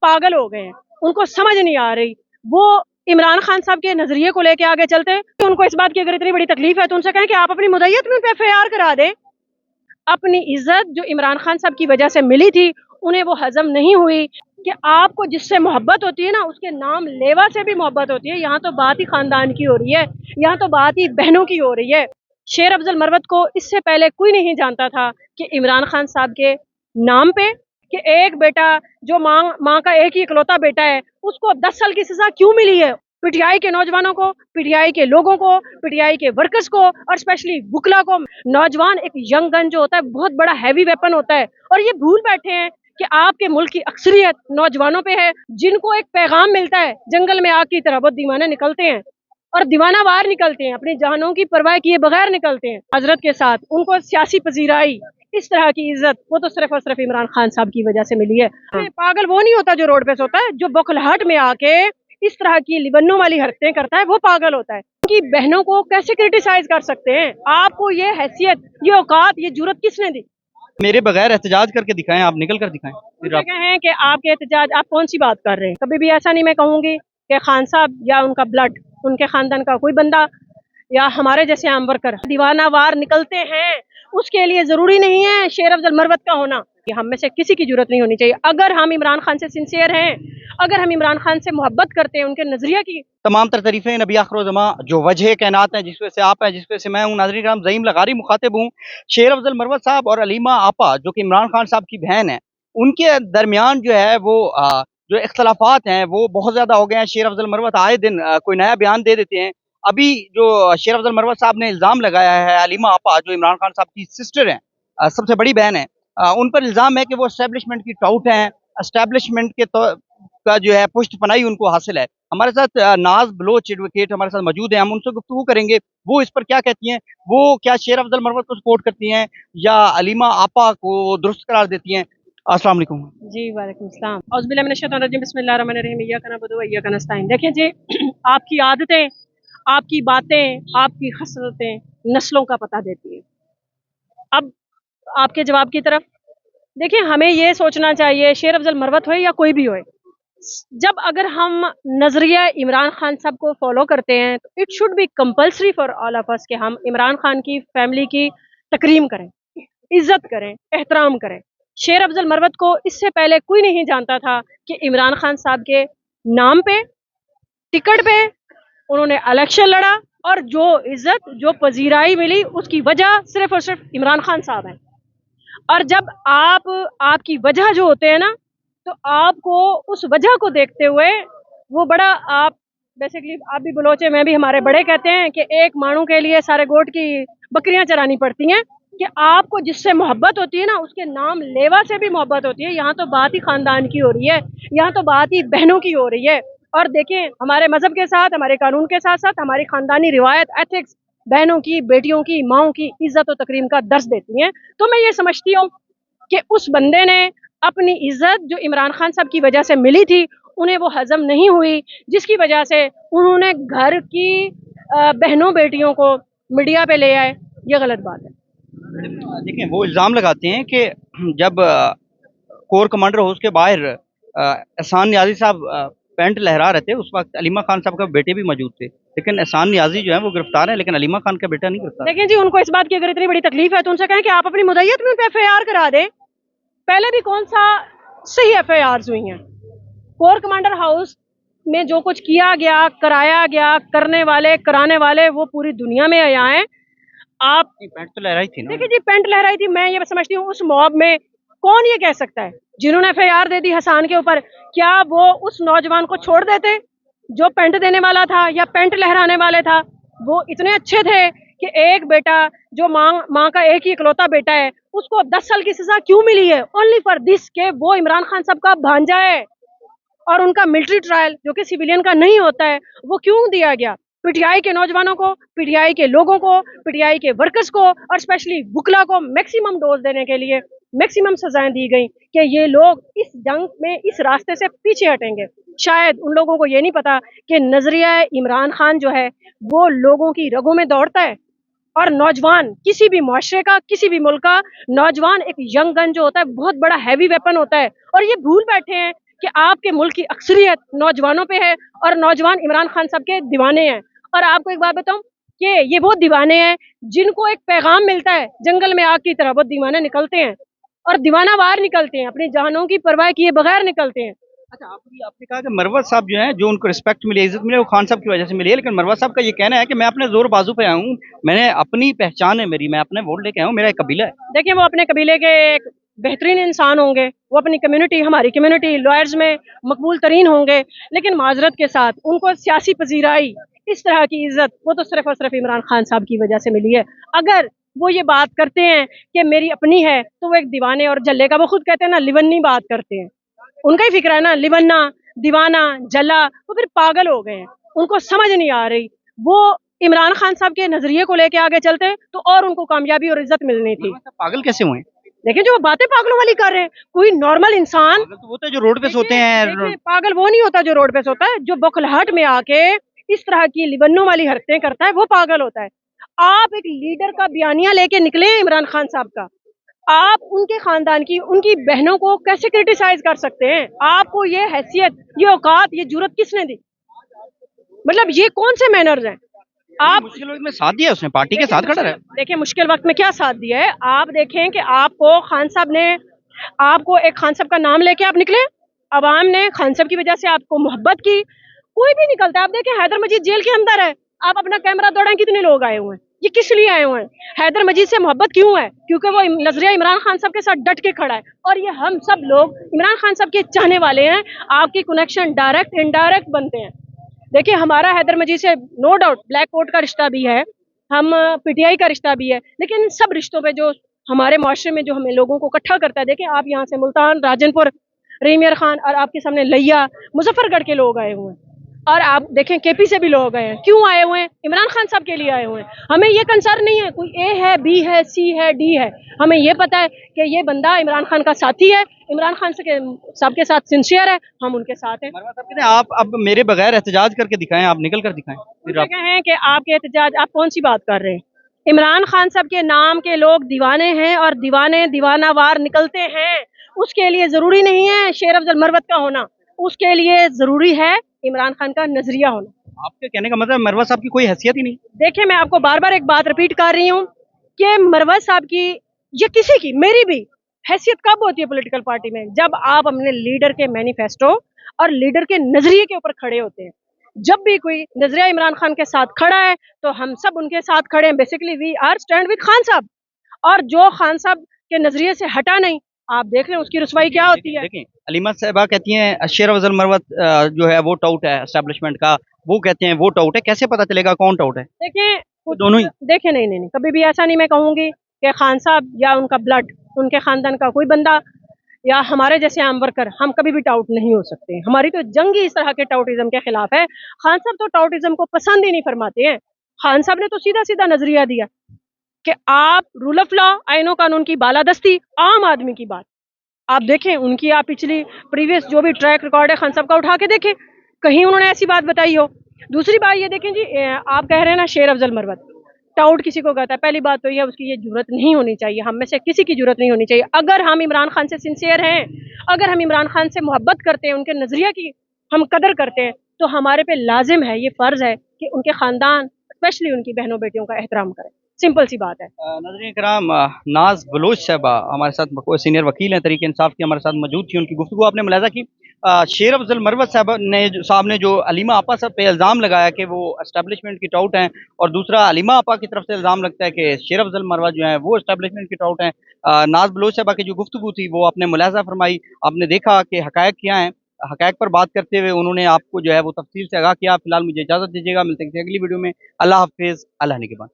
पागल हो गए हैं, उनको समझ नहीं आ रही। वो इमरान खान साहब के नजरिए को लेके आगे चलते हैं। तो उनको इस बात की अगर इतनी बड़ी तकलीफ है तो उनसे कहें कि आप अपनी मुद्दत में एफआईआर करा दें। अपनी इज्जत जो इमरान खान साहब की वजह से मिली थी, उन्हें वो हजम नहीं हुई कि आपको जिससे मोहब्बत होती है ना, उसके नाम लेवा से भी मोहब्बत होती है। यहाँ तो बात ही खानदान की हो रही है, यहाँ तो बात ही बहनों की हो रही है। शेर अफजल मरवत को इससे पहले कोई नहीं जानता था कि इमरान खान साहब के नाम पे, कि एक बेटा जो माँ का एक ही इकलौता बेटा है, उसको 10 साल की सजा क्यों मिली है। पीटीआई के नौजवानों को, पीटीआई के लोगों को, पीटीआई के वर्कर्स को और स्पेशली बुकला को। नौजवान एक यंग गन जो होता है, बहुत बड़ा हैवी वेपन होता है, और ये भूल बैठे हैं कि आपके मुल्क की अक्सरियत नौजवानों पे है, जिनको एक पैगाम मिलता है जंगल में आग की तरह। बहुत दीवाने निकलते हैं और दीवाना वार निकलते हैं, अपनी जानों की परवाह किए बगैर निकलते हैं हजरत के साथ। उनको सियासी पजीराई, इस तरह की इज्जत, वो तो सिर्फ और सिर्फ इमरान खान साहब की वजह से मिली है। पागल वो नहीं होता जो रोड पे सोता है, जो बौखलाहट में आके इस तरह की लिबन्नों वाली हरकतें करता है, वो पागल होता है। उनकी बहनों को कैसे क्रिटिसाइज कर सकते हैं? आपको ये हैसियत, ये औकात, ये जुर्रत किसने दी? मेरे बगैर एहतजाज करके दिखाएं, आप निकल कर दिखाएं। फिर आप कहें कि आपके एहतजाज, आप कौन सी बात कर रहे हैं? कभी भी ऐसा नहीं मैं कहूंगी कि खान साहब या उनका ब्लड, उनके खानदान का कोई बंदा या हमारे जैसे आम वर्कर दीवाना वार निकलते हैं, उसके लिए जरूरी नहीं है शेर अफजल मरवत का होना। हम में से किसी की जरूरत नहीं होनी चाहिए। अगर हम इमरान खान से सिंसियर हैं, अगर हम इमरान खान से मोहब्बत करते हैं, उनके नजरिया की तमाम तर तारीफें नबी आखिर-ओ-ज़मां जो वजह कायनात है, जिस वजह से आप हैं, जिस वजह से मैं हूँ। नाज़रीन किराम, ज़हीम लगारी मुखातिब हूँ। शेर अफजल मरवत साहब और अलीमा आपा जो कि इमरान खान साहब की बहन है, उनके दरमियान जो है वो जो इख्तलाफात हैं वो बहुत ज़्यादा हो गए हैं। शेर अफजल मरवत आए दिन कोई नया बयान दे देते हैं। अभी जो शेर अफजल मरवत साहब ने इल्ज़ाम लगाया है, अलीमा आपा जो इमरान खान साहब की सिस्टर हैं, सबसे बड़ी बहन है, उन पर इल्ज़ाम है कि वो एस्टेब्लिशमेंट की टाउट हैं, एस्टेब्लिशमेंट के का जो है पुष्ट पनाही उनको हासिल है। हमारे साथ नाज बलोच एडवोकेट हमारे साथ मौजूद हैं, हम उनसे गुफ्तगू करेंगे, वो इस पर क्या कहती हैं। वो क्या शेर अफजल मरवत को सपोर्ट करती हैं या अलीमा आपा को दुरुस्त करार देती हैं? अस्सलाम वालेकुम। जी वालेकुम सलाम। औज़ुबिल्लाहि मिनश शैतानिर रजीम, बिस्मिल्लाहिर रहमानिर रहीम, इय्याका नअबुदु व इय्याका नस्तईन। देखिए जी, आपकी आदतें, आपकी बातें, आपकी खसलतें नस्लों का पता देती है। अब आपके जवाब की तरफ देखिए, हमें ये सोचना चाहिए, शेर अफजल मरवत हो या कोई भी हो, जब अगर हम नजरिया इमरान खान साहब को फॉलो करते हैं तो it should be compulsory for all of us कि हम इमरान खान की फैमिली की तकरीम करें, इज्जत करें, एहतराम करें। शेर अफजल मरवत को इससे पहले कोई नहीं जानता था कि इमरान खान साहब के नाम पे, टिकट पे उन्होंने इलेक्शन लड़ा, और जो इज्जत, जो पजीराई मिली, उसकी वजह सिर्फ और सिर्फ इमरान खान साहब है। और जब आपकी वजह जो होते हैं ना, तो आपको उस वजह को देखते हुए वो बड़ा, आप बेसिकली आप भी बलोचे, मैं भी, हमारे बड़े कहते हैं कि एक मानू के लिए सारे गोट की बकरियां चरानी पड़ती हैं। कि आपको जिससे मोहब्बत होती है ना, उसके नाम लेवा से भी मोहब्बत होती है। यहाँ तो बात ही खानदान की हो रही है, यहाँ तो बात ही बहनों की हो रही है। और देखें, हमारे मजहब के साथ, हमारे कानून के साथ साथ हमारी खानदानी रिवायत, एथिक्स बहनों की, बेटियों की, माओं की इज्जत और तकरीम का दर्ज देती हैं। तो मैं ये समझती हूँ कि उस बंदे ने अपनी इज्जत जो इमरान खान साहब की वजह से मिली थी, उन्हें वो हजम नहीं हुई, जिसकी वजह से उन्होंने घर की बहनों बेटियों को मीडिया पे ले आए। ये गलत बात है। देखें, वो इल्ज़ाम लगाते हैं कि जब कोर कमांडर हाउस के बाहर एहसान नियाज़ी साहब पैंट लहरा रहे थे, उस वक्त अलीमा खान साहब का बेटे भी मौजूद थे, लेकिन एहसान नियाज़ी जो है वो गिरफ्तार है, लेकिन अलीमा खान का बेटा नहीं गिरफ्तार। देखें जी, उनको इस बात की अगर इतनी बड़ी तकलीफ है तो उनसे कहें कि आप अपनी मुद्दत में एफआईआर करा दें। पहले भी कौन सा सही एफआईआर हुई हैं? कोर कमांडर हाउस में जो कुछ किया गया, कराया गया, करने वाले, कराने वाले वो पूरी दुनिया में आया है। आप पैंट तो लहराई थी ना। देखिए जी, पेंट लहराई थी। मैं ये समझती हूँ, उस मॉब में कौन ये कह सकता है, जिन्होंने एफआईआर दे दी हसान के ऊपर, क्या वो उस नौजवान को छोड़ देते जो पेंट देने वाला था या पेंट लहराने वाले था? वो इतने अच्छे थे कि एक बेटा जो माँ का एक ही इकलौता बेटा है, उसको 10 साल की सजा क्यों मिली है? ओनली फॉर दिस के वो इमरान खान साहब का भांजा है, और उनका मिलिट्री ट्रायल जो कि सिविलियन का नहीं होता है, वो क्यों दिया गया? पीटीआई के नौजवानों को, पीटीआई के लोगों को, पीटीआई के वर्कर्स को और स्पेशली बुकला को मैक्सिमम डोज देने के लिए मैक्सिमम सजाएं दी गई कि ये लोग इस जंग में, इस रास्ते से पीछे हटेंगे। शायद उन लोगों को ये नहीं पता कि नजरिया इमरान खान जो है वो लोगों की रगों में दौड़ता है। और नौजवान, किसी भी मुआशरे का, किसी भी मुल्क का नौजवान, एक यंग गन जो होता है, बहुत बड़ा हैवी वेपन होता है। और ये भूल बैठे हैं कि आपके मुल्क की अक्सरियत नौजवानों पे है और नौजवान इमरान खान साहब के दीवाने हैं। और आपको एक बात बताऊं कि ये वो दीवाने हैं जिनको एक पैगाम मिलता है जंगल में आग की तरह, वो दीवाने निकलते हैं और दीवाना वार निकलते हैं, अपनी जानों की परवाह किए बगैर निकलते हैं। अच्छा, आपने कहा कि मरवत साहब जो हैं, जो उनको रिस्पेक्ट मिली, इज्जत मिली, वो खान साहब की वजह से मिली है, लेकिन मरवत साहब का ये कहना है कि मैं अपने जोर बाजू पे आया हूँ, मैंने अपनी पहचान है मेरी, मैं अपने वोट लेके आया हूँ, मेरा एक कबीला है। देखिए, वो अपने कबीले के एक बेहतरीन इंसान होंगे, वो अपनी कम्युनिटी, हमारी कम्युनिटी लॉयर्स में मकबूल तरीन होंगे, लेकिन माजरत के साथ उनको सियासी पजीराई, इस तरह की इज्जत, वो तो सिर्फ और सिर्फ इमरान खान साहब की वजह से मिली है। अगर वो ये बात करते हैं कि मेरी अपनी है, तो वो एक दीवाने और जल्ले का, वो खुद कहते हैं ना, लिवन्नी बात करते हैं, उनका ही फिक्र है ना, लिवन्ना, दीवाना, जला, वो फिर पागल हो गए हैं, उनको समझ नहीं आ रही। वो इमरान खान साहब के नजरिए को लेके आगे चलते तो और उनको कामयाबी और इज्जत मिलनी थी। पागल कैसे हुए? देखिए, जो वो बातें पागलों वाली कर रहे हैं, कोई नॉर्मल इंसान पागल तो वो होता है जो रोड पे सोते हैं। देखिए, पागल वो नहीं होता जो रोड पे सोता है, जो बौखलाहट में आके इस तरह की लिवन्नों वाली हरकतें करता है, वो पागल होता है। आप एक लीडर का बयानिया लेके निकले हैं इमरान खान साहब का, आप उनके खानदान की, उनकी बहनों को कैसे क्रिटिसाइज कर सकते हैं? आपको ये हैसियत, ये औकात, ये जुर्रत किसने दी? मतलब ये कौन से मैनर्स हैं? आप मुश्किल वक्त में साथ दिया उसने, पार्टी के साथ खड़ा रहा। देखिए, मुश्किल वक्त में क्या साथ दिया है? आप देखें कि आपको खान साहब ने, आपको एक खान साहब का नाम लेके आप निकले, अवाम ने खान साहब की वजह से आपको मोहब्बत की। कोई भी निकलता है, आप देखें हैदर मजीद जेल के अंदर है, आप अपना कैमरा दौड़ाएं, कितने लोग आए हुए हैं, ये किस लिए आए हुए हैं? हैदर मजीद से मोहब्बत क्यों है? क्योंकि वो नजरिया इमरान खान साहब के साथ डट के खड़ा है, और ये हम सब लोग इमरान खान साहब के चाहने वाले हैं। आपके कनेक्शन डायरेक्ट इनडायरेक्ट बनते हैं। देखिए, हमारा हैदर मजीद से नो डाउट ब्लैक कोट का रिश्ता भी है, हम पीटीआई का रिश्ता भी है, लेकिन इन सब रिश्तों पे जो हमारे माशरे में जो हमें लोगों को इकट्ठा करता है, देखिए आप यहाँ से मुल्तान, राजनपुर, रेमियर खान, और आपके सामने लिया, मुजफ्फरगढ़ के लोग आए हुए हैं, और आप देखें केपी से भी लोग आए हैं। क्यों आए हुए हैं? इमरान खान साहब के लिए आए हुए हैं। हमें ये कंसर्न नहीं है कोई ए है, बी है, सी है, डी है, हमें ये पता है कि ये बंदा इमरान खान का साथी है, इमरान खान साहब के साथ सिंसियर है, हम उनके साथ हैं। मरवा साहब कहते हैं आप अब मेरे बगैर एहतजाज करके दिखाएं, आप निकल कर दिखाएं। फिर आप हैं कि आपके एहतजाज, आप कौन सी बात कर रहे हैं? इमरान खान साहब के नाम के लोग दीवाने हैं, और दीवाने दीवानावार निकलते हैं। उसके लिए जरूरी नहीं है शेर अफजल मरवत का होना, उसके लिए जरूरी है इमरान खान का नजरिया होना। आपके कहने का मतलब मरवा साहब की कोई हैसियत ही नहीं? देखिए, मैं आपको बार बार एक बात रिपीट कर रही हूँ कि मरवत साहब की, ये किसी की, मेरी भी हैसियत कब होती है पॉलिटिकल पार्टी में? जब आप अपने लीडर के मैनिफेस्टो और लीडर के नजरिए के ऊपर खड़े होते हैं। जब भी कोई नजरिया इमरान खान के साथ खड़ा है, तो हम सब उनके साथ खड़े हैं। Basically we are stand with Khan sahab, और जो खान साहब के नजरिए से हटा नहीं, आप देख रहे हैं उसकी रुसवाई क्या होती है। देखें, अलीमा साहबा कहती हैं शेर अफजल मरवत जो है वो टाउट है एस्टेब्लिशमेंट का, वो कहते हैं वो टाउट है, कैसे पता चलेगा कौन टाउट है? देखें, दोनों ही। देखें, नहीं नहीं नहीं, कभी भी ऐसा नहीं मैं कहूंगी कि खान साहब या उनका ब्लड, उनके खानदान का कोई बंदा या हमारे जैसे आम वर्कर, हम कभी भी टाउट नहीं हो सकते। हमारी तो जंग ही इस तरह के टाउटिज्म के खिलाफ है। खान साहब तो टाउटिज्म को पसंद ही नहीं फरमाते हैं। खान साहब ने तो सीधा सीधा नजरिया दिया कि आप रूल ऑफ लॉ, आइनो कानून की बालादस्ती, आम आदमी की बात। आप देखें उनकी, आप पिछली प्रीवियस जो भी ट्रैक रिकॉर्ड है खान साहब का उठा के देखें, कहीं उन्होंने ऐसी बात बताई हो। दूसरी बात ये देखें जी, आप कह रहे हैं ना शेर अफजल मरवत टाउट किसी को कहता है, पहली बात तो यह उसकी ये जरूरत नहीं होनी चाहिए, हम में से किसी की जरूरत नहीं होनी चाहिए। अगर हम इमरान खान से सिंसियर हैं, अगर हम इमरान खान से मोहब्बत करते हैं, उनके नजरिया की हम कदर करते हैं, तो हमारे पे लाजिम है, ये फर्ज है कि उनके खानदान, स्पेशली उनकी बहनों बेटियों का एहतराम करें। सिंपल सी बात है। नाज़रीन कराम, नाज बलोच साहबा हमारे साथ सीनियर वकील हैं तरीके इंसाफ की, हमारे साथ मौजूद थी। उनकी गुफ्तगू आपने मुलाजा की। शेर अफजल मरवत साहब ने जो अलीमा आपा साहब पे इल्ज़ाम लगाया कि वो एस्टेब्लिशमेंट की टाउट हैं, और दूसरा अलीमा आपा की तरफ से इल्ज़ाम लगता है कि शेर अफजल मरवत जो है वो एस्टेब्लिशमेंट की टाउट हैं। नाज बलोच साहबा की जो गुफ्तगू थी वो आपने मुलाजा फरमाई, आपने देखा कि हकायक क्या हैं। हकायक पर बात करते हुए उन्होंने आपको जो है वो तफसील से आगाह किया। फिलहाल मुझे इजाज़त दीजिएगा, मिलते हैं किसी अगली वीडियो में। अल्लाह हाफिज़, अल्लाह निगहबान।